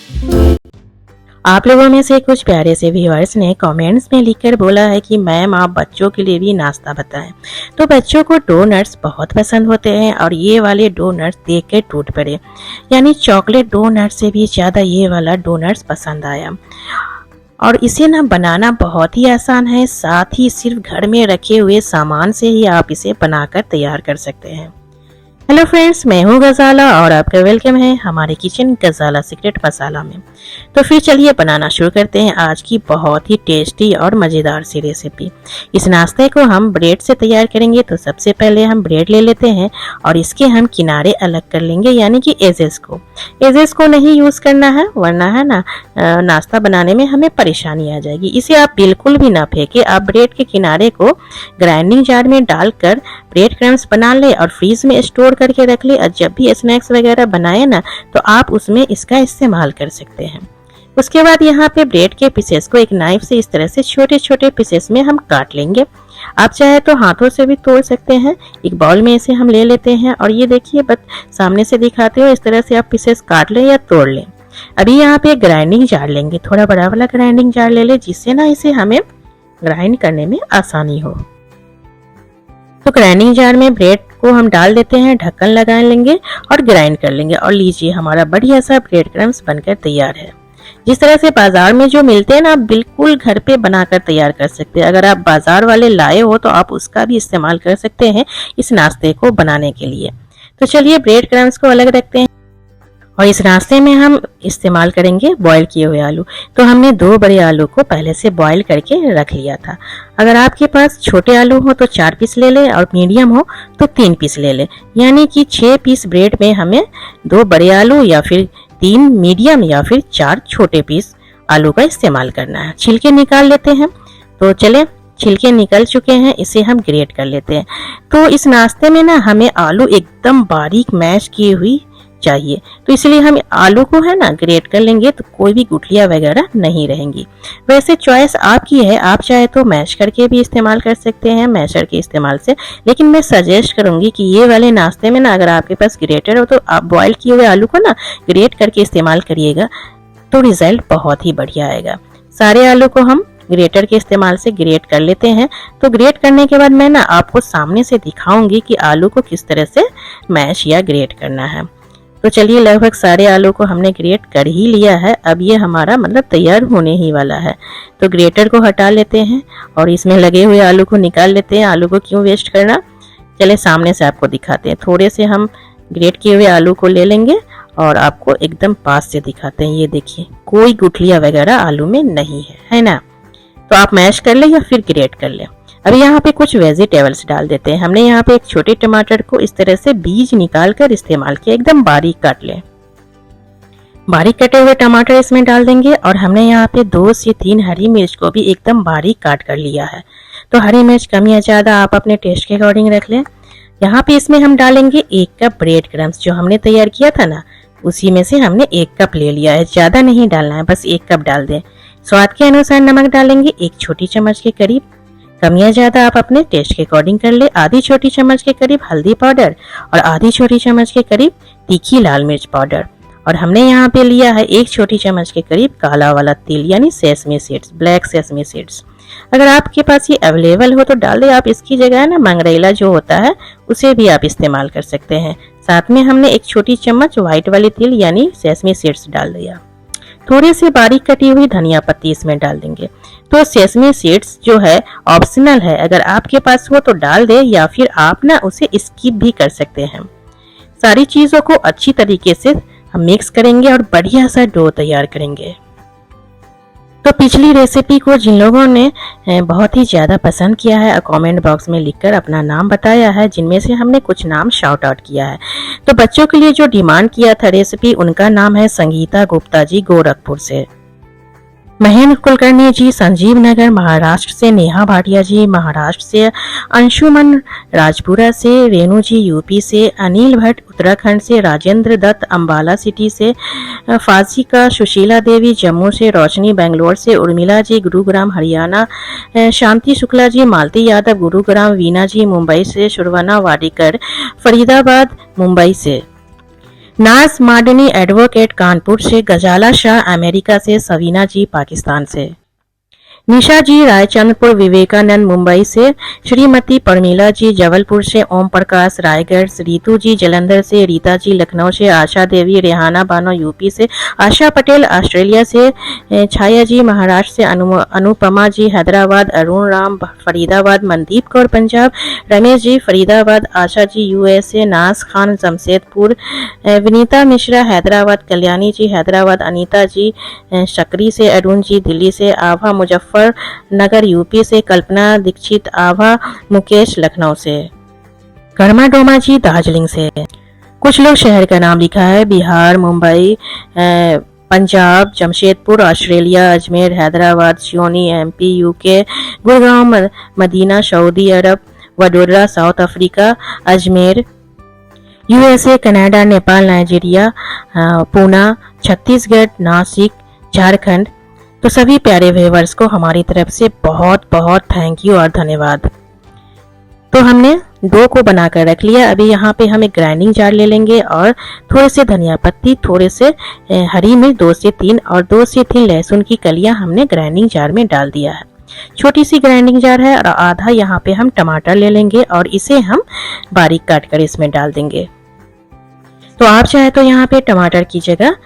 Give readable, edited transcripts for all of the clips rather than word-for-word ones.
आप लोगों में से कुछ प्यारे से व्यूअर्स ने कमेंट्स में लिखकर बोला है कि मैम आप बच्चों के लिए भी नाश्ता बताएं। तो बच्चों को डोनट्स बहुत पसंद होते हैं और ये वाले डोनट्स देख के टूट पड़े, यानी चॉकलेट डोनट से भी ज़्यादा ये वाला डोनट्स पसंद आया। और इसे ना बनाना बहुत ही आसान है, साथ ही सिर्फ घर में रखे हुए सामान से ही आप इसे बनाकर तैयार कर सकते हैं। हेलो फ्रेंड्स, मैं हूँ गजाला और आपका वेलकम है हमारे किचन गजाला सीक्रेट मसाला में। तो फिर चलिए बनाना शुरू करते हैं आज की बहुत ही टेस्टी और मज़ेदार सी रेसिपी। इस नाश्ते को हम ब्रेड से तैयार करेंगे। तो सबसे पहले हम ब्रेड ले लेते हैं और इसके हम किनारे अलग कर लेंगे, यानी कि एजेस को नहीं यूज़ करना है, वरना है ना नाश्ता बनाने में हमें परेशानी आ जाएगी। इसे आप बिल्कुल भी ना फेंके, आप ब्रेड के किनारे को ग्राइंडिंग जार में डालकर ब्रेड क्रम्स बना ले और फ्रीज में स्टोर करके रख ले। और जब भी स्नैक्स वगैरह बनाए ना तो आप उसमें इसका इस्तेमाल कर सकते हैं। उसके बाद यहाँ पे ब्रेड के पीसेस को एक नाइफ से इस तरह से छोटे छोटे पीसेस में हम काट लेंगे। आप चाहे तो हाथों से भी तोड़ सकते हैं। एक बाउल में इसे हम ले लेते हैं और ये देखिए बस सामने से दिखाते हो, इस तरह से आप पीसेस काट लें या तोड़ लें। अभी यहाँ पे ग्राइंडिंग जार लेंगे, थोड़ा बड़ा वाला ग्राइंडिंग जार ले ले, जिससे ना इसे हमें ग्राइंड करने में आसानी हो। तो ग्राइंडिंग जार में ब्रेड को हम डाल देते हैं, ढक्कन लगा लेंगे और ग्राइंड कर लेंगे। और लीजिए हमारा बढ़िया सा ब्रेड क्रम्स बनकर तैयार है। जिस तरह से बाजार में जो मिलते हैं ना, आप बिल्कुल घर पे बनाकर तैयार कर सकते हैं। अगर आप बाजार वाले लाए हो तो आप उसका भी इस्तेमाल कर सकते हैं इस नाश्ते को बनाने के लिए। तो चलिए ब्रेड क्रम्स को अलग रखते हैं और इस नाश्ते में हम इस्तेमाल करेंगे बॉईल किए हुए आलू। तो हमने 2 बड़े आलू को पहले से बॉईल करके रख लिया था। अगर आपके पास छोटे आलू हो तो 4 पीस ले ले और मीडियम हो तो 3 पीस ले ले, यानी कि 6 पीस ब्रेड में हमें 2 बड़े आलू या फिर 3 मीडियम या फिर 4 छोटे पीस आलू का इस्तेमाल करना है। छिलके निकाल लेते हैं। तो चले, छिलके निकल चुके हैं, इसे हम ग्रेट कर लेते हैं। तो इस नाश्ते में ना हमें आलू एकदम बारीक मैश किए हुई चाहिए, तो इसलिए हम आलू को है ना ग्रेट कर लेंगे, तो कोई भी गुठलियां वगैरह नहीं रहेंगी। वैसे चॉइस आपकी है, आप चाहे तो मैश करके भी इस्तेमाल कर सकते हैं, मैशर के इस्तेमाल से। लेकिन मैं सजेस्ट करूंगी कि ये वाले नाश्ते में ना अगर आपके पास ग्रेटर हो तो आप बॉईल किए हुए आलू को ना ग्रेट करके इस्तेमाल करिएगा, तो रिजल्ट बहुत ही बढ़िया आएगा। सारे आलू को हम ग्रेटर के इस्तेमाल से ग्रेट कर लेते हैं। तो ग्रेट करने के बाद मैं ना आपको सामने से दिखाऊंगी कि आलू को किस तरह से मैश या ग्रेट करना है। तो चलिए लगभग सारे आलू को हमने ग्रेट कर ही लिया है। अब ये हमारा मतलब तैयार होने ही वाला है। तो ग्रेटर को हटा लेते हैं और इसमें लगे हुए आलू को निकाल लेते हैं। आलू को क्यों वेस्ट करना, चले सामने से आपको दिखाते हैं। थोड़े से हम ग्रेट किए हुए आलू को ले लेंगे और आपको एकदम पास से दिखाते हैं। ये देखिए कोई गुठलियां वगैरह आलू में नहीं है ना। तो आप मैश कर ले या फिर ग्रेट कर ले। अभी यहाँ पे कुछ वेजिटेबल्स डाल देते हैं। हमने यहाँ पे एक छोटे टमाटर को इस तरह से बीज निकाल कर इस्तेमाल किया, एकदम बारीक काट लें। बारीक कटे हुए टमाटर इसमें डाल देंगे और हमने यहाँ पे 2 से 3 हरी मिर्च को भी एकदम बारीक काट कर लिया है। तो हरी मिर्च कम या ज्यादा आप अपने टेस्ट के अकॉर्डिंग रख लें। यहाँ पे इसमें हम डालेंगे 1 कप ब्रेड क्रम्स, जो हमने तैयार किया था ना, उसी में से हमने 1 कप ले लिया है। ज्यादा नहीं डालना है, बस 1 कप डाल दें। स्वाद के अनुसार नमक डालेंगे 1 छोटी चम्मच के करीब, कम या ज्यादा आप अपने टेस्ट के अकॉर्डिंग कर ले। आधी छोटी चम्मच के करीब हल्दी पाउडर और आधी छोटी चम्मच के करीब तीखी लाल मिर्च पाउडर। और हमने यहाँ पे लिया है 1 छोटी चम्मच के करीब काला वाला तिल, यानी sesame seeds, black sesame seeds. अगर आपके पास ये अवेलेबल हो तो डाल दे। आप इसकी जगह ना मंगरेला जो होता है उसे भी आप इस्तेमाल कर सकते हैं। साथ में हमने 1 छोटी चम्मच व्हाइट वाली तिल यानी सेसमी सीड्स डाल दिया। थोड़ी सी बारीक कटी हुई धनिया पत्ती इसमें डाल देंगे। तो सेसमी सीड्स जो है ऑप्शनल है, अगर आपके पास हो तो डाल दे या फिर आप ना उसे स्किप भी कर सकते हैं। सारी चीजों को अच्छी तरीके से हम मिक्स करेंगे और बढ़िया सा डो तैयार करेंगे। तो पिछली रेसिपी को जिन लोगों ने बहुत ही ज़्यादा पसंद किया है, कमेंट बॉक्स में लिखकर अपना नाम बताया है, जिनमें से हमने कुछ नाम शाउट आउट किया है। तो बच्चों के लिए जो डिमांड किया था रेसिपी, उनका नाम है संगीता गुप्ता जी गोरखपुर से, महेंद्र कुलकर्णी जी संजीव नगर महाराष्ट्र से, नेहा भाटिया जी महाराष्ट्र से, अंशुमन राजपुरा से, रेणु जी यूपी से, अनिल भट्ट उत्तराखंड से, राजेंद्र दत्त अंबाला सिटी से, फाजिका सुशीला देवी जम्मू से, रोशनी बेंगलोर से, उर्मिला जी गुरुग्राम हरियाणा, शांति शुक्ला जी, मालती यादव गुरुग्राम, वीना जी मुंबई से, शुरवना वाडिकर फरीदाबाद मुंबई से, नाज मादनी एडवोकेट कानपुर से, गजाला शाह अमेरिका से, सवीना जी पाकिस्तान से, निशा जी रायचंद्रपुर विवेकानंद मुंबई से, श्रीमती परमीला जी जबलपुर से, ओम प्रकाश रायगढ़, रितु जी जलंधर से, रीता जी लखनऊ से, आशा देवी रेहाना बानो यूपी से, आशा पटेल ऑस्ट्रेलिया से, छाया जी महाराष्ट्र से, अनुपमा जी हैदराबाद, अरुण राम फरीदाबाद, मनदीप कौर पंजाब, रमेश जी फरीदाबाद, आशा जी यूएसए, नाज खान जमशेदपुर, विनीता मिश्रा हैदराबाद, कल्याणी जी हैदराबाद, अनीता जी सकरी से, अरुण जी दिल्ली से, आभा मुजफ्फरनगर यूपी से, कल्पना दीक्षित आभा मुकेश लखनऊ से, कर्मा डोमा जी दार्जिलिंग से। कुछ लोग शहर का नाम लिखा है, Bihar, Mumbai, Punjab, Jamshedpur, Australia, Ajmer, Hyderabad, Seoni MP, UK, Gurgaon, Medina, Saudi Arab, Vadodara, South Africa, Ajmer, USA, Canada, Nepal, Nigeria, Poona, Chhattisgarh, Nashik, Jharkhand. तो सभी प्यारे व्यूअर्स को हमारी तरफ से बहुत बहुत थैंक यू और धन्यवाद। तो हमने डो को बनाकर रख लिया। अभी यहाँ पे हम एक ग्राइंडिंग जार ले लेंगे और थोड़े से धनिया पत्ती, थोड़े से हरी मिर्च 2 से 3 और 2 से 3 लहसुन की कलियां हमने ग्राइंडिंग जार में डाल दिया है। छोटी सी ग्राइंडिंग जार है और आधा यहाँ पे हम टमाटर ले लेंगे और इसे हम बारीक काट कर इसमें डाल देंगे। तो आप चाहे तो यहाँ पे टमाटर की जगह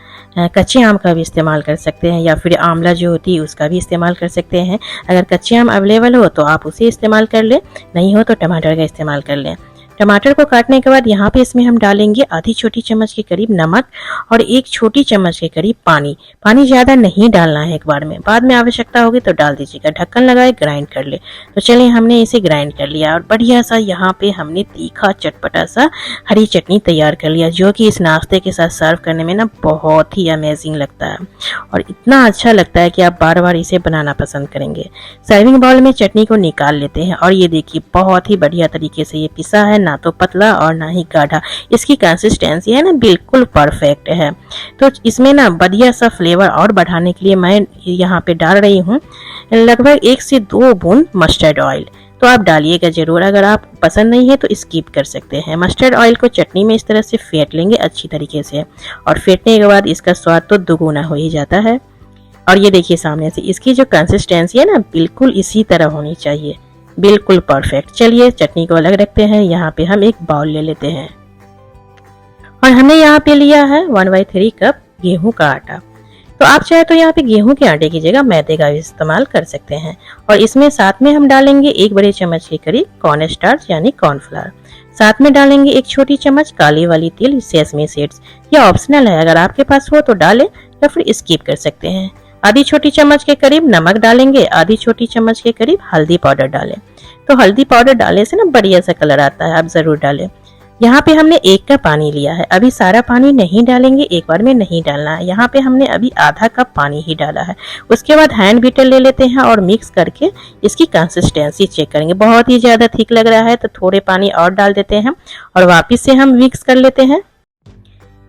कच्चे आम का भी इस्तेमाल कर सकते हैं या फिर आंवला जो होती है उसका भी इस्तेमाल कर सकते हैं। अगर कच्चे आम अवेलेबल हो तो आप उसे इस्तेमाल कर लें, नहीं हो तो टमाटर का इस्तेमाल कर लें। टमाटर को काटने के बाद यहाँ पे इसमें हम डालेंगे आधी छोटी चम्मच के करीब नमक और 1 छोटी चम्मच के करीब पानी। पानी ज़्यादा नहीं डालना है एक बार में, बाद में आवश्यकता होगी तो डाल दीजिएगा। ढक्कन लगाए, ग्राइंड कर ले। तो चलिए हमने इसे ग्राइंड कर लिया और बढ़िया सा यहाँ पे हमने तीखा चटपटा सा हरी चटनी तैयार कर लिया, जो कि इस नाश्ते के साथ सर्व करने में ना बहुत ही अमेजिंग लगता है और इतना अच्छा लगता है कि आप बार बार इसे बनाना पसंद करेंगे। सर्विंग बाउल में चटनी को निकाल लेते हैं और ये देखिए बहुत ही बढ़िया तरीके से ये पिसा है, ना तो पतला और ना ही गाढ़ा। इसकी कंसिस्टेंसी है ना बिल्कुल परफेक्ट है। तो इसमें ना बढ़िया सा फ्लेवर और बढ़ाने के लिए मैं यहाँ पे डाल रही हूँ लगभग 1 से 2 बूंद मस्टर्ड ऑयल। तो आप डालिएगा जरूर, अगर आप पसंद नहीं है तो स्किप कर सकते हैं। मस्टर्ड ऑयल को चटनी में इस तरह से फेंट लेंगे अच्छी तरीके से और फेंटने के बाद इसका स्वाद तो दुगुना हो ही जाता है। और ये देखिए सामने से इसकी जो कंसिस्टेंसी है ना बिल्कुल इसी तरह होनी चाहिए, बिल्कुल परफेक्ट। चलिए चटनी को अलग रखते हैं। यहाँ पे हम एक बाउल ले लेते हैं और हमने यहाँ पे लिया है 1/3 कप गेहूं का आटा। तो आप चाहे तो यहाँ पे गेहूं के आटे की जगह मैदे का इस्तेमाल कर सकते हैं और इसमें साथ में हम डालेंगे 1 बड़े चम्मच के करीब कॉर्न स्टार्च यानी कॉर्नफ्लावर। साथ में डालेंगे 1 छोटी चम्मच काली वाली तिल सेसमी सीड्स। यह ऑप्शनल है, अगर आपके पास हो तो डालें या फिर स्किप कर सकते हैं। आधी छोटी चम्मच के करीब नमक डालेंगे, आधी छोटी चम्मच के करीब हल्दी पाउडर डालें। तो हल्दी पाउडर डालने से ना बढ़िया सा कलर आता है, आप जरूर डालें। यहाँ पे हमने 1 कप पानी लिया है। अभी सारा पानी नहीं डालेंगे, एक बार में नहीं डालना है। यहाँ पे हमने अभी आधा कप पानी ही डाला है। उसके बाद हैंड बीटर ले लेते हैं और मिक्स करके इसकी कंसिस्टेंसी चेक करेंगे। बहुत ही ज्यादा थिक लग रहा है तो थोड़े पानी और डाल देते हैं और वापिस से हम मिक्स कर लेते हैं।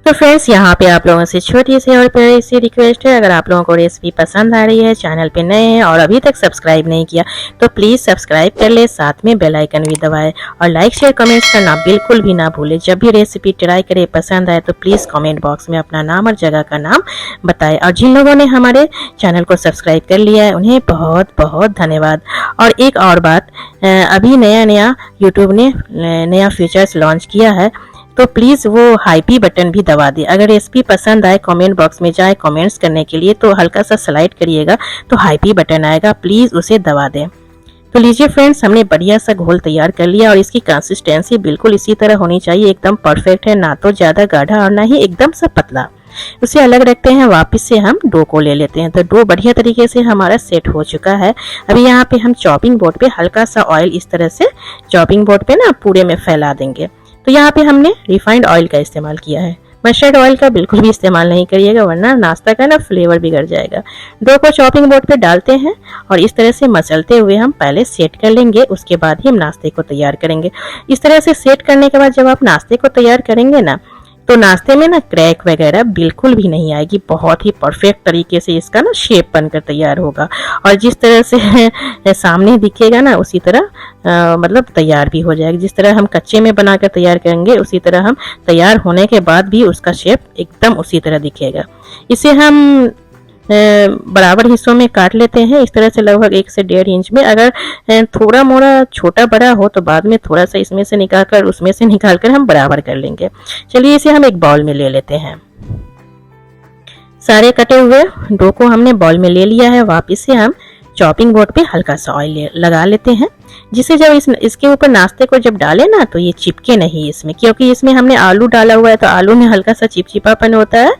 तो फ्रेंड्स यहाँ पे आप लोगों से छोटी सी और प्यारी सी रिक्वेस्ट है, अगर आप लोगों को रेसिपी पसंद आ रही है, चैनल पे नए हैं और अभी तक सब्सक्राइब नहीं किया तो प्लीज सब्सक्राइब कर ले, साथ में बेल आइकन भी दबाएं और लाइक शेयर कमेंट्स करना बिल्कुल भी ना भूले। जब भी रेसिपी ट्राई करे पसंद आए तो प्लीज कमेंट बॉक्स में अपना नाम और जगह का नाम बताएं। और जिन लोगों ने हमारे चैनल को सब्सक्राइब कर लिया है उन्हें बहुत बहुत धन्यवाद। और एक और बात, अभी नया यूट्यूब ने नया फीचर्स लॉन्च किया है तो प्लीज वो हाईपी बटन भी दबा दे। अगर रेसिपी पसंद आए कमेंट बॉक्स में जाए कमेंट्स करने के लिए तो हल्का सा स्लाइड करिएगा तो हाईपी बटन आएगा, प्लीज उसे दबा दें। तो लीजिए फ्रेंड्स, हमने बढ़िया सा घोल तैयार कर लिया और इसकी कंसिस्टेंसी बिल्कुल इसी तरह होनी चाहिए, एकदम परफेक्ट है, ना तो ज्यादा गाढ़ा और ना ही एकदम सा पतला। उसे अलग रखते हैं। वापस से हम डो को ले लेते हैं। तो डो बढ़िया तरीके से हमारा सेट हो चुका है। अभी यहाँ पे हम चॉपिंग बोर्ड पे हल्का सा ऑयल इस तरह से चॉपिंग बोर्ड पे ना पूरे में फैला देंगे। तो यहाँ पे हमने रिफाइंड ऑयल का इस्तेमाल किया है, मस्टर्ड ऑयल का बिल्कुल भी इस्तेमाल नहीं करिएगा वरना नाश्ता का ना फ्लेवर बिगड़ जाएगा। डो को चॉपिंग बोर्ड पे डालते हैं और इस तरह से मसलते हुए हम पहले सेट कर लेंगे, उसके बाद ही हम नाश्ते को तैयार करेंगे। इस तरह से सेट करने के बाद जब आप नाश्ते को तैयार करेंगे ना, तो नाश्ते में ना क्रैक वगैरह बिल्कुल भी नहीं आएगी, बहुत ही परफेक्ट तरीके से इसका ना शेप बनकर तैयार होगा। और जिस तरह से सामने दिखेगा ना उसी तरह मतलब तैयार भी हो जाएगा। जिस तरह हम कच्चे में बनाकर तैयार करेंगे उसी तरह हम तैयार होने के बाद भी उसका शेप एकदम उसी तरह दिखेगा। इसे हम बराबर हिस्सों में काट लेते हैं इस तरह से, लगभग 1 से 1.5 इंच में। अगर थोड़ा मोड़ा छोटा बड़ा हो तो बाद में थोड़ा सा इसमें से निकालकर उसमें से निकालकर हम बराबर कर लेंगे। चलिए इसे हम एक बाउल में ले लेते हैं। सारे कटे हुए डो को हमने बाउल में ले लिया है। वापिस से हम चॉपिंग बोर्ड पे हल्का सा ऑयल लगा लेते हैं, जिससे जब इसके ऊपर नाश्ते को जब डालें ना तो ये चिपके नहीं इसमें, क्योंकि इसमें हमने आलू डाला हुआ है तो आलू में हल्का सा चिपचिपापन होता है।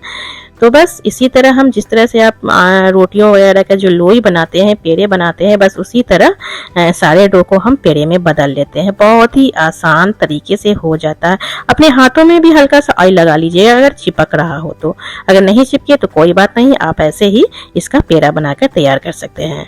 तो बस इसी तरह हम जिस तरह से आप रोटियों वगैरह का जो लोई बनाते हैं, पेड़े बनाते हैं, बस उसी तरह सारे डो को हम पेड़े में बदल लेते हैं। बहुत ही आसान तरीके से हो जाता है। अपने हाथों में भी हल्का सा ऑयल लगा लीजिएगा अगर चिपक रहा हो तो। अगर नहीं चिपके तो कोई बात नहीं, आप ऐसे ही इसका पेड़ा बनाकर तैयार कर सकते हैं।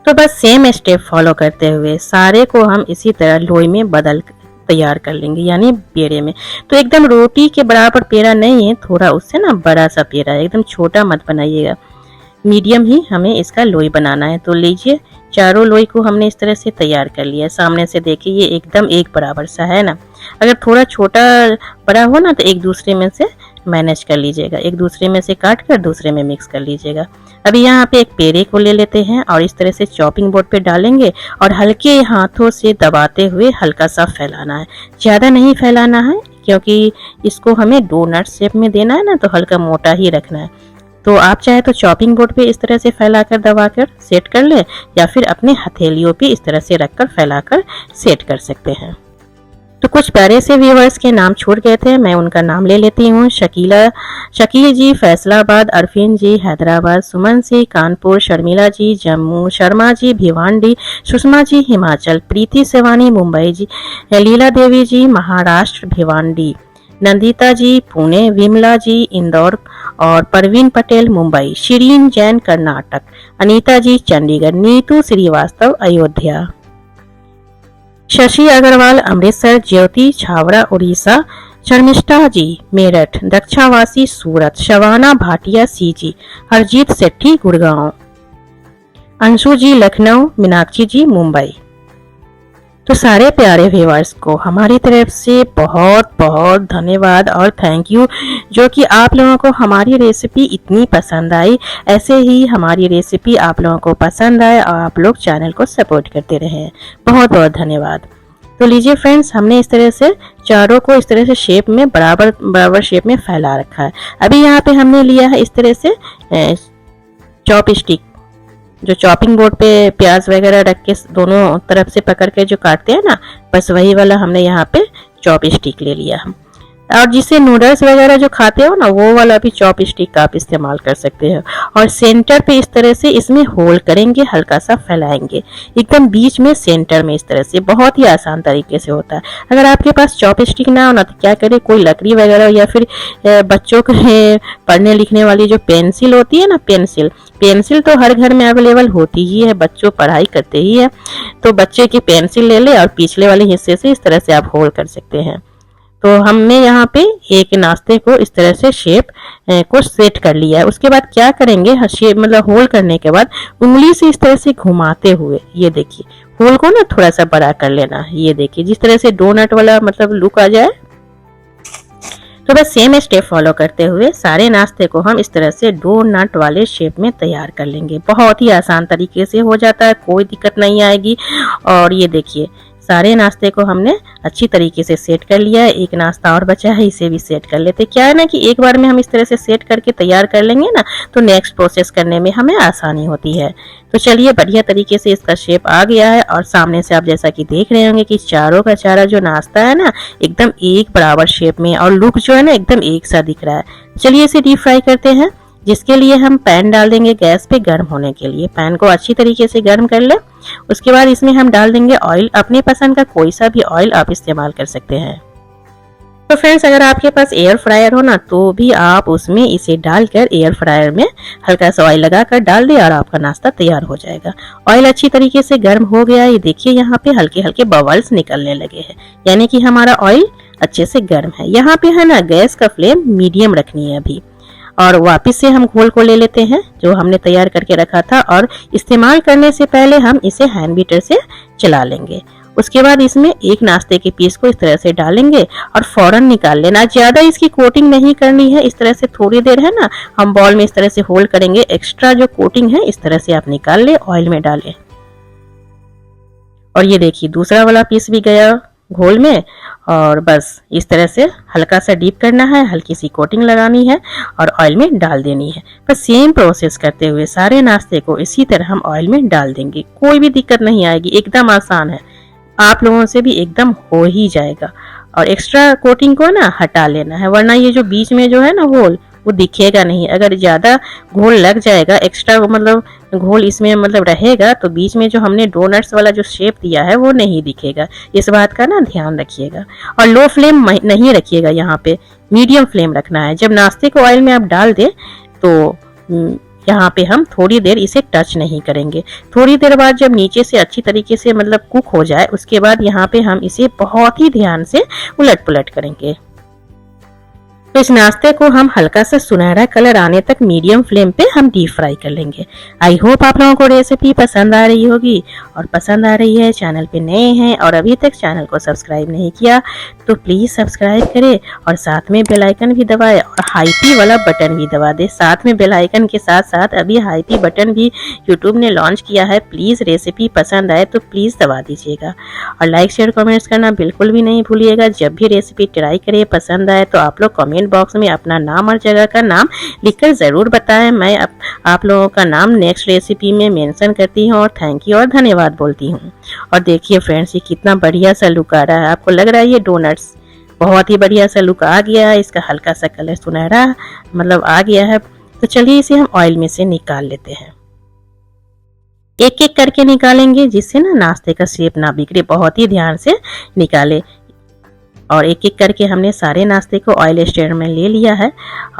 तो बस सेम स्टेप फॉलो करते हुए सारे को हम इसी तरह लोई में बदल तैयार कर लेंगे, यानी पेड़े में। तो एकदम रोटी के बराबर पेड़ा नहीं है, थोड़ा उससे ना बड़ा सा पेड़ा है, एकदम छोटा मत बनाइएगा, मीडियम ही हमें इसका लोई बनाना है। तो लीजिए चारों लोई को हमने इस तरह से तैयार कर लिया है। सामने से देखिए ये एकदम एक बराबर सा है ना। अगर थोड़ा छोटा बड़ा हो ना तो एक दूसरे में से मैनेज कर लीजिएगा, एक दूसरे में से काट कर दूसरे में मिक्स कर लीजिएगा। अभी यहाँ पे एक पेड़े को ले लेते हैं और इस तरह से चॉपिंग बोर्ड पे डालेंगे और हल्के हाथों से दबाते हुए हल्का सा फैलाना है, ज़्यादा नहीं फैलाना है, क्योंकि इसको हमें डोनट शेप में देना है ना, तो हल्का मोटा ही रखना है। तो आप चाहे तो चॉपिंग बोर्ड पे इस तरह से फैलाकर दबाकर सेट कर ले, या फिर अपने हथेलियों पे इस तरह से रखकर फैलाकर सेट कर सकते हैं। तो कुछ प्यारे से व्यूवर्स के नाम छूट गए थे, मैं उनका नाम ले लेती हूँ। शकील जी फैसलाबाद, अरफीन जी हैदराबाद, सुमन जी कानपुर, शर्मिला जी जम्मू, शर्मा जी भिवांडी, सुषमा जी हिमाचल, प्रीति सेवानी मुंबई जी, लीला देवी जी महाराष्ट्र भिवांडी, नंदिता जी पुणे, विमला जी इंदौर और परवीन पटेल मुंबई, शिरीन जैन कर्नाटक, अनीता जी चंडीगढ़, नीतू श्रीवास्तव अयोध्या, शशि अग्रवाल अमृतसर, ज्योति छावड़ा उड़ीसा, शर्मिष्ठा जी मेरठ, दक्षावासी सूरत, शवाना भाटिया सीजी, हरजीत सेठी गुड़गांव, अंशु जी लखनऊ, मीनाक्षी जी मुंबई। तो सारे प्यारे व्यूअर्स को हमारी तरफ से बहुत बहुत धन्यवाद और थैंक यू, जो कि आप लोगों को हमारी रेसिपी इतनी पसंद आई। ऐसे ही हमारी रेसिपी आप लोगों को पसंद आए और आप लोग चैनल को सपोर्ट करते रहें, बहुत बहुत धन्यवाद। तो लीजिए फ्रेंड्स, हमने इस तरह से चारों को इस तरह से शेप में बराबर बराबर शेप में फैला रखा है। अभी यहाँ पे हमने लिया है इस तरह से चॉप स्टिक, जो चॉपिंग बोर्ड पे प्याज वगैरह रख के दोनों तरफ से पकड़ के जो काटते हैं ना, बस वही वाला हमने यहाँ पे चॉप स्टिक ले लिया हम। और जिसे नूडल्स वगैरह जो खाते हो ना, वो वाला भी चॉप स्टिक का आप इस्तेमाल कर सकते हो। और सेंटर पे इस तरह से इसमें होल करेंगे, हल्का सा फैलाएंगे एकदम बीच में सेंटर में, इस तरह से बहुत ही आसान तरीके से होता है। अगर आपके पास चॉप स्टिक ना हो ना तो क्या करें, कोई लकड़ी वगैरह या फिर बच्चों के पढ़ने लिखने वाली जो पेंसिल होती है ना, पेंसिल तो हर घर में अवेलेबल होती ही है, बच्चों पढ़ाई करते ही है। तो बच्चे की पेंसिल ले ले और पिछले वाले हिस्से से इस तरह से आप होल कर सकते हैं। तो हमने यहाँ पे एक नाश्ते को इस तरह से शेप को सेट कर लिया है। उसके बाद क्या करेंगे, शेप मतलब होल करने के बाद उंगली से इस तरह से घुमाते हुए, ये देखिए होल को ना थोड़ा सा बड़ा कर लेना, ये देखिए जिस तरह से डोनट वाला मतलब लुक आ जाए। तो बस सेम स्टेप फॉलो करते हुए सारे नाश्ते को हम इस तरह से डोनट वाले शेप में तैयार कर लेंगे। बहुत ही आसान तरीके से हो जाता है, कोई दिक्कत नहीं आएगी। और ये देखिए सारे नाश्ते को हमने अच्छी तरीके से सेट कर लिया है। एक नाश्ता और बचा है, इसे भी सेट कर लेते। क्या है ना कि एक बार में हम इस तरह से सेट करके तैयार कर लेंगे ना, तो नेक्स्ट प्रोसेस करने में हमें आसानी होती है। तो चलिए बढ़िया तरीके से इसका शेप आ गया है और सामने से आप जैसा कि देख रहे होंगे कि चारों का चारा जो नाश्ता है ना, एकदम एक बराबर शेप में और लुक जो है ना एकदम एक सा दिख रहा है। चलिए इसे डीप फ्राई करते हैं, जिसके लिए हम पैन डाल देंगे गैस पे गर्म होने के लिए। पैन को अच्छी तरीके से गर्म कर ले। उसके बाद इसमें हम डाल देंगे ऑयल, अपने पसंद का कोई सा भी ऑयल आप इस्तेमाल कर सकते हैं। तो फ्रेंड्स, अगर आपके पास एयर फ्रायर हो ना, तो भी आप उसमें इसे डालकर एयर फ्रायर में हल्का सा ऑयल लगाकर डाल दे और आपका नाश्ता तैयार हो जाएगा। ऑयल अच्छी तरीके से गर्म हो गया, ये देखिए यहाँ पे हल्के हल्के बबल्स निकलने लगे हैं, यानी कि हमारा ऑयल अच्छे से गर्म है। यहाँ पे है ना गैस का फ्लेम मीडियम रखनी है अभी। और वापस से हम घोल को ले लेते हैं जो हमने तैयार करके रखा था, और इस्तेमाल करने से पहले हम इसे हैंड बीटर से चला लेंगे। उसके बाद इसमें एक नाश्ते के पीस को इस तरह से डालेंगे और फौरन निकाल लेना। ज्यादा इसकी कोटिंग नहीं करनी है, इस तरह से थोड़ी देर है ना हम बॉल में इस तरह से होल्ड करेंगे। एक्स्ट्रा जो कोटिंग है इस तरह से आप निकाल ले, ऑयल में डालें। और ये देखिए दूसरा वाला पीस भी गया घोल में, और बस इस तरह से हल्का सा डीप करना है, हल्की सी कोटिंग लगानी है और ऑयल में डाल देनी है। बस सेम प्रोसेस करते हुए सारे नाश्ते को इसी तरह हम ऑयल में डाल देंगे। कोई भी दिक्कत नहीं आएगी, एकदम आसान है, आप लोगों से भी एकदम हो ही जाएगा। और एक्स्ट्रा कोटिंग को ना हटा लेना है, वरना ये जो बीच में जो है ना घोल वो दिखेगा नहीं। अगर ज्यादा घोल लग जाएगा, एक्स्ट्रा मतलब घोल इसमें मतलब रहेगा, तो बीच में जो हमने डोनट्स वाला जो शेप दिया है वो नहीं दिखेगा। इस बात का ना ध्यान रखिएगा। और लो फ्लेम नहीं रखिएगा, यहाँ पे मीडियम फ्लेम रखना है। जब नाश्ते को ऑयल में आप डाल दें तो यहाँ पे हम थोड़ी देर इसे टच नहीं करेंगे। थोड़ी देर बाद जब नीचे से अच्छी तरीके से मतलब कुक हो जाए, उसके बाद यहाँ पे हम इसे बहुत ही ध्यान से उलट पुलट करेंगे। तो इस नाश्ते को हम हल्का सा सुनहरा कलर आने तक मीडियम फ्लेम पे हम डीप फ्राई कर लेंगे। आई होप आप लोगों को रेसिपी पसंद आ रही होगी, और पसंद आ रही है, चैनल पे नए हैं और अभी तक चैनल को सब्सक्राइब नहीं किया तो प्लीज सब्सक्राइब करें और साथ में बेल आइकन भी दबाएं और हाई पी वाला बटन भी दबा दे। साथ में बेल आइकन के साथ साथ अभी हाई पी बटन भी यूट्यूब ने लॉन्च किया है। प्लीज रेसिपी पसंद आए तो प्लीज दबा दीजिएगा, और लाइक शेयर कमेंट्स करना बिल्कुल भी नहीं भूलिएगा। जब भी रेसिपी ट्राई करिए पसंद आए तो आप लोग कमेंट बॉक्स में अपना नाम और जगह का नाम लिखकर जरूर बताएं। मैं आप लोगों का नाम नेक्स्ट रेसिपी में मेंशन करती हूं और थैंक यू और धन्यवाद बोलती हूं। और देखिए फ्रेंड्स, ये कितना बढ़िया सा लुक आ रहा है। आपको लग रहा है ये डोनट्स बहुत ही बढ़िया सा लुक आ गया है, इसका हल्का सा कलर सुनहरा मतलब आ गया है। तो चलिए इसे हम ऑयल में से निकाल लेते हैं। एक एक करके निकालेंगे जिससे ना नाश्ते का शेप ना बिगड़े, बहुत ही ध्यान से निकाले। और एक एक करके हमने सारे नाश्ते को ऑयल स्टेयर में ले लिया है।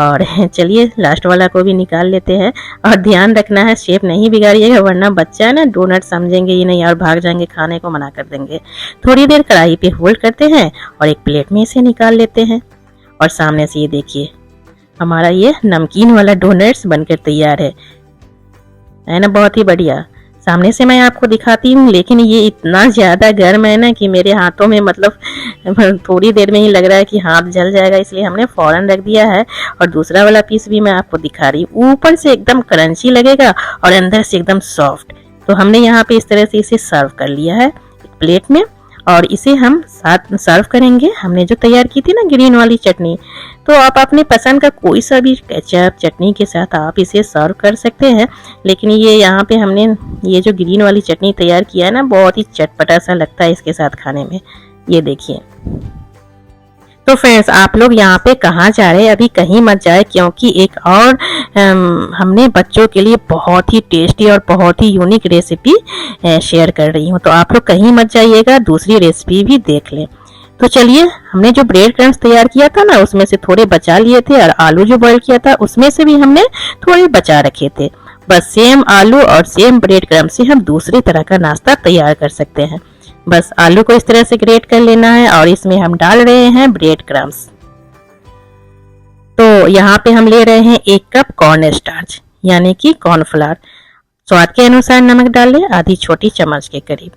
और चलिए लास्ट वाला को भी निकाल लेते हैं। और ध्यान रखना है शेप नहीं बिगाड़िएगा, वरना बच्चा है ना डोनट समझेंगे ही नहीं और भाग जाएंगे, खाने को मना कर देंगे। थोड़ी देर कढ़ाई पे होल्ड करते हैं और एक प्लेट में इसे निकाल लेते हैं। और सामने से ये देखिए हमारा ये नमकीन वाला डोनट्स बनकर तैयार है ना, बहुत ही बढ़िया। सामने से मैं आपको दिखाती हूँ, लेकिन ये इतना ज़्यादा गर्म है ना कि मेरे हाथों में मतलब थोड़ी देर में ही लग रहा है कि हाथ जल जाएगा, इसलिए हमने फौरन रख दिया है। और दूसरा वाला पीस भी मैं आपको दिखा रही हूँ, ऊपर से एकदम क्रंची लगेगा और अंदर से एकदम सॉफ्ट। तो हमने यहाँ पे इस तरह से इसे सर्व कर लिया है एक प्लेट में, और इसे हम साथ सर्व करेंगे हमने जो तैयार की थी ना ग्रीन वाली चटनी। तो आप अपने पसंद का कोई सा भी केचप चटनी के साथ आप इसे सर्व कर सकते हैं, लेकिन ये यहाँ पे हमने ये जो ग्रीन वाली चटनी तैयार किया है ना, बहुत ही चटपटा सा लगता है इसके साथ खाने में। ये देखिए। तो फ्रेंड्स, आप लोग यहाँ पे कहाँ जा रहे हैं? अभी कहीं मत जाए, क्योंकि एक और हमने बच्चों के लिए बहुत ही टेस्टी और बहुत ही यूनिक रेसिपी शेयर कर रही हूँ। तो आप लोग कहीं मत जाइएगा, दूसरी रेसिपी भी देख लें। तो चलिए, हमने जो ब्रेड क्रम्स तैयार किया था ना, उसमें से थोड़े बचा लिए थे, और आलू जो बॉईल किया था उसमें से भी हमने थोड़े बचा रखे थे। बस सेम आलू और सेम ब्रेड क्रम्स से हम दूसरी तरह का नाश्ता तैयार कर सकते हैं। बस आलू को इस तरह से ग्रेट कर लेना है और इसमें हम डाल रहे हैं ब्रेड क्रम्स। तो यहाँ पे हम ले रहे हैं 1 कप कॉर्न स्टार्च यानी कि कॉर्नफ्लावर। स्वाद के अनुसार नमक डाल लें, आधी छोटी चम्मच के करीब।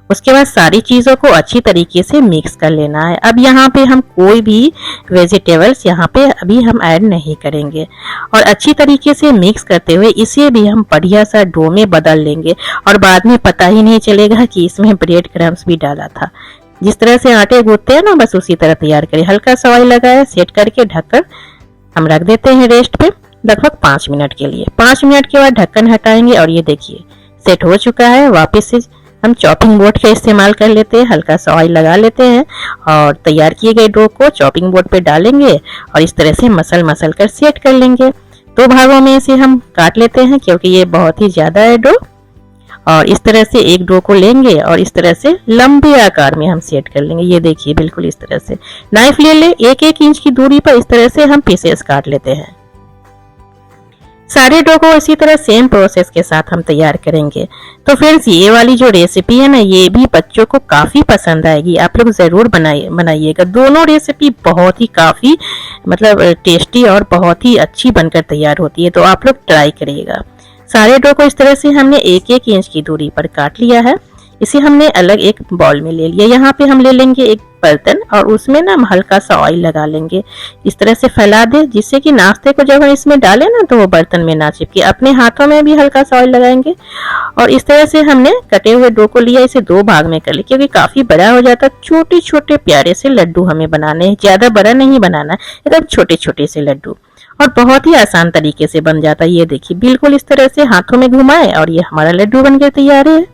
उसके बाद सारी चीजों को अच्छी तरीके से मिक्स कर लेना है। अब यहाँ पे हम कोई भी वेजिटेबल्स यहाँ पे अभी हम ऐड नहीं करेंगे, और अच्छी तरीके से मिक्स करते हुए इसे भी हम बढ़िया सा डो में बदल लेंगे, और बाद में पता ही नहीं चलेगा कि इसमें ब्रेड क्रम्स भी डाला था। जिस तरह से आटे गूंथते हैं ना, बस उसी तरह तैयार करें। हल्का सा ऑयल लगाए, सेट करके ढककर हम रख देते हैं रेस्ट पे लगभग 5 मिनट के लिए। 5 मिनट के बाद ढक्कन हटाएंगे और ये देखिए सेट हो चुका है। वापस से हम चॉपिंग बोर्ड का इस्तेमाल कर लेते हैं, हल्का सा ऑयल लगा लेते हैं और तैयार किए गए डो को चॉपिंग बोर्ड पे डालेंगे और इस तरह से मसल कर सेट कर लेंगे। 2 भागों में इसे हम काट लेते हैं क्योंकि ये बहुत ही ज्यादा है डो, और इस तरह से एक डो को लेंगे और इस तरह से लंबे आकार में हम सेट कर लेंगे। ये देखिए बिल्कुल इस तरह से नाइफ ले ले, 1-1 इंच की दूरी पर इस तरह से हम पीसेस काट लेते हैं। सारे डो को इसी तरह सेम प्रोसेस के साथ हम तैयार करेंगे। तो फ्रेंड्स, ये वाली जो रेसिपी है ना, ये भी बच्चों को काफ़ी पसंद आएगी। आप लोग ज़रूर बनाइएगा। दोनों रेसिपी बहुत ही काफ़ी मतलब टेस्टी और बहुत ही अच्छी बनकर तैयार होती है, तो आप लोग ट्राई करिएगा। सारे डो को इस तरह से हमने 1-1 इंच की दूरी पर काट लिया है। इसे हमने अलग एक बाउल में ले लिया। यहाँ पे हम ले लेंगे एक बर्तन और उसमें ना हम हल्का सा ऑयल लगा लेंगे। इस तरह से फैला दे, जिससे कि नाश्ते को जब हम इसमें डालें ना तो वो बर्तन में ना चिपके। अपने हाथों में भी हल्का सा ऑयल लगाएंगे और इस तरह से हमने कटे हुए डो को लिया। इसे 2 भाग में कर लिया, क्योंकि काफी बड़ा हो जाता है। छोटे छोटे प्यारे से लड्डू हमें बनाने हैं, ज्यादा बड़ा नहीं बनाना, एकदम छोटे छोटे से लड्डू, और बहुत ही आसान तरीके से बन जाता है। ये देखिए, बिल्कुल इस तरह से हाथों में घुमाए और ये हमारा लड्डू बनकर तैयार है।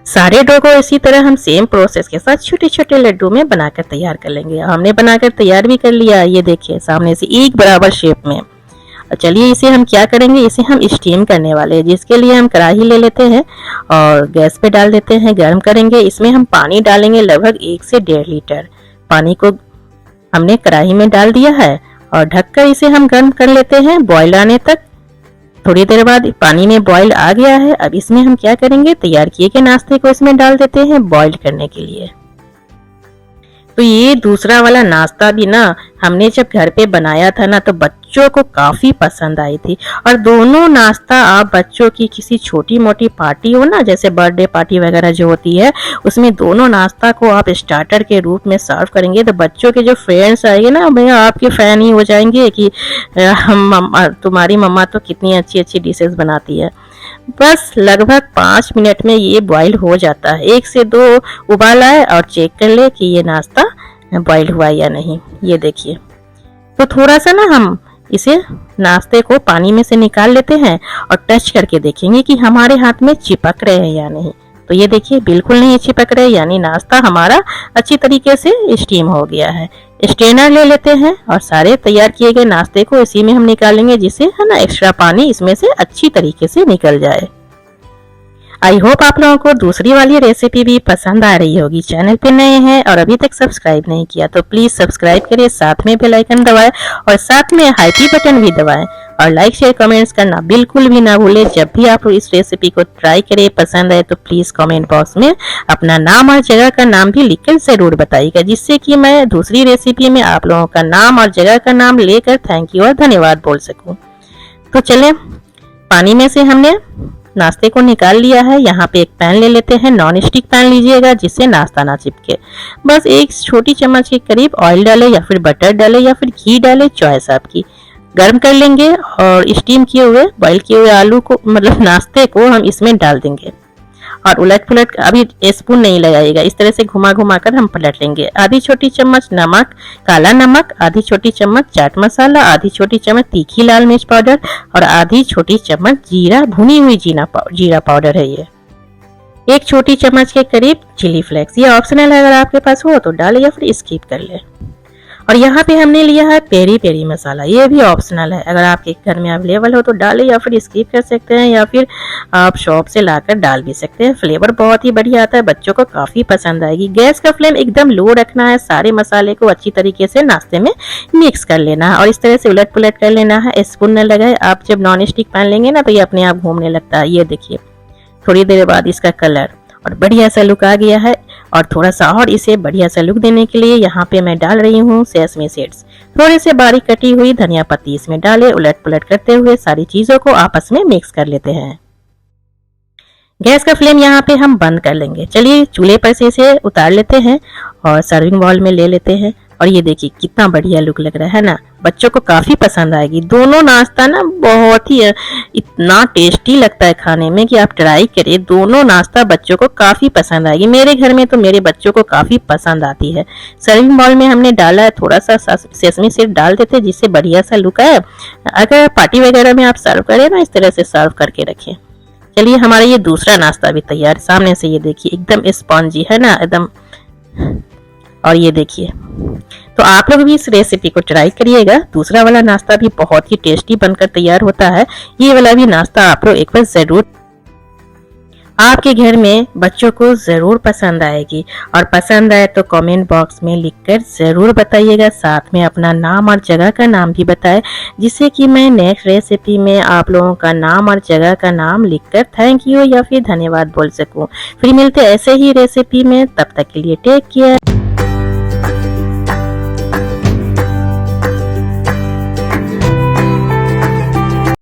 सारे डो को इसी तरह हम सेम प्रोसेस के साथ छोटे छोटे लड्डू में बनाकर तैयार कर लेंगे। हमने बनाकर तैयार भी कर लिया। ये देखिए, सामने से एक बराबर शेप में। चलिए, इसे हम क्या करेंगे, इसे हम स्टीम करने वाले हैं, जिसके लिए हम कढ़ाई ले लेते हैं और गैस पे डाल देते हैं, गर्म करेंगे। इसमें हम पानी डालेंगे, लगभग 1 से 1.5 लीटर पानी को हमने कढ़ाई में डाल दिया है और ढककर इसे हम गर्म कर लेते हैं बॉयल आने तक। थोड़ी देर बाद पानी में बॉईल आ गया है। अब इसमें हम क्या करेंगे, तैयार किए गए नाश्ते को इसमें डाल देते हैं बॉईल करने के लिए। तो ये दूसरा वाला नाश्ता भी ना हमने जब घर पे बनाया था ना, तो बच्चों को काफी पसंद आई थी। और दोनों नाश्ता आप बच्चों की किसी छोटी मोटी पार्टी हो ना, जैसे बर्थडे पार्टी वगैरह जो होती है, उसमें दोनों नाश्ता को आप स्टार्टर के रूप में सर्व करेंगे तो बच्चों के जो फ्रेंड्स आएंगे ना, भैया आपके फैन ही हो जाएंगे कि तुम्हारी मम्मा तो कितनी अच्छी अच्छी डिशेस बनाती है। बस लगभग 5 मिनट में ये बॉईल हो जाता है। 1 से 2 उबाल आए और चेक कर ले कि ये नाश्ता बॉईल हुआ या नहीं। ये देखिए, तो थोड़ा सा ना हम इसे नाश्ते को पानी में से निकाल लेते हैं और टच करके देखेंगे कि हमारे हाथ में चिपक रहे हैं या नहीं। तो ये देखिए, बिल्कुल नहीं चिपक रहे, यानी नाश्ता हमारा अच्छी तरीके से स्टीम हो गया है। स्ट्रेनर ले लेते हैं और सारे तैयार किए गए नाश्ते को इसी में हम निकालेंगे, जिससे है ना एक्स्ट्रा पानी इसमें से अच्छी तरीके से निकल जाए। आई होप आप लोगों को दूसरी वाली रेसिपी भी पसंद आ रही होगी। चैनल पे नए हैं और अभी तक सब्सक्राइब नहीं किया तो प्लीज सब्सक्राइब करिए, साथ में बेल आइकन दबाएं और साथ में हाइपी बटन भी दबाएं और लाइक शेयर कमेंट्स करना बिल्कुल भी ना भूलें। जब भी आप इस रेसिपी को ट्राई करें, पसंद आए तो प्लीज कमेंट बॉक्स में अपना नाम और जगह का नाम भी लिखकर जरूर बताइएगा, जिससे कि मैं दूसरी रेसिपी में आप लोगों का नाम और जगह का नाम लेकर थैंक यू और धन्यवाद बोल सकूं। तो चले, पानी में से हमने नाश्ते को निकाल लिया है। यहाँ पे एक पैन ले लेते हैं, नॉन स्टिक पैन लीजिएगा जिससे नाश्ता ना चिपके। बस 1 छोटी चम्मच के करीब ऑयल डाले या फिर बटर डाले या फिर घी डाले, चॉइस आपकी। गर्म कर लेंगे और स्टीम किए हुए बॉईल किए हुए आलू को मतलब नाश्ते को हम इसमें डाल देंगे और उलट पुलट, अभी स्पून नहीं लगाइएगा, इस तरह से घुमा घुमा कर हम पलट लेंगे। आधी छोटी चम्मच नमक, काला नमक, आधी छोटी चम्मच चाट मसाला, आधी छोटी चम्मच तीखी लाल मिर्च पाउडर और आधी छोटी चम्मच जीरा, भुनी हुई जीरा पाउडर है ये। 1 छोटी चम्मच के करीब चिली फ्लेक्स, ये ऑप्शनल है, अगर आपके पास हो तो डाले या फिर स्किप कर ले। और यहाँ पे हमने लिया है पेरी पेरी मसाला, ये भी ऑप्शनल है, अगर आपके घर में अवेलेबल हो तो डालें या फिर स्किप कर सकते हैं या फिर आप शॉप से लाकर डाल भी सकते हैं। फ्लेवर बहुत ही बढ़िया आता है, बच्चों को काफी पसंद आएगी। गैस का फ्लेम एकदम लो रखना है, सारे मसाले को अच्छी तरीके से नाश्ते में मिक्स कर लेना है और इस तरह से उलट पुलट कर लेना है। स्पून न लगाए, आप जब नॉन स्टिक पैन लेंगे ना तो ये अपने आप घूमने लगता है। ये देखिए, थोड़ी देर बाद इसका कलर और बढ़िया सा लुक आ गया है। और थोड़ा सा और इसे बढ़िया सा लुक देने के लिए यहाँ पे मैं डाल रही हूँ सेसमी सीड्स, थोड़े से बारीक कटी हुई धनिया पत्ती इसमें डाले। उलट पुलट करते हुए सारी चीजों को आपस में मिक्स कर लेते हैं। गैस का फ्लेम यहाँ पे हम बंद कर लेंगे। चलिए, चूल्हे पर से इसे उतार लेते हैं और सर्विंग बाउल में ले लेते हैं। और ये देखिए कितना बढ़िया लुक लग रहा है ना, बच्चों को काफी पसंद आएगी। दोनों नाश्ता ना बहुत ही इतना टेस्टी लगता है खाने में कि आप ट्राई करिए। दोनों नाश्ता बच्चों को काफी पसंद आएगी। मेरे घर में तो मेरे बच्चों को काफी पसंद आती है। सर्विंग बाउल में हमने डाला है, थोड़ा सा सेसमी सीड डाल देते हैं जिससे बढ़िया सा लुक आए। अगर पार्टी वगैरह में आप सर्व करें ना, इस तरह से सर्व करके रखें। चलिए, हमारा ये दूसरा नाश्ता भी तैयार, सामने से ये देखिए एकदम स्पॉन्जी है ना एकदम। और ये देखिए, तो आप लोग भी इस रेसिपी को ट्राई करिएगा। दूसरा वाला नाश्ता भी बहुत ही टेस्टी बनकर तैयार होता है। ये वाला भी नाश्ता आप लोग एक बार जरूर आपके घर में बच्चों को ज़रूर पसंद आएगी। और पसंद आए तो कमेंट बॉक्स में लिखकर ज़रूर बताइएगा, साथ में अपना नाम और जगह का नाम भी बताएं, जिससे कि मैं नेक्स्ट रेसिपी में आप लोगों का नाम और जगह का नाम लिखकर थैंक यू या फिर धन्यवाद बोल सकूं। फिर मिलते ऐसे ही रेसिपी में, तब तक के लिए टेक केयर।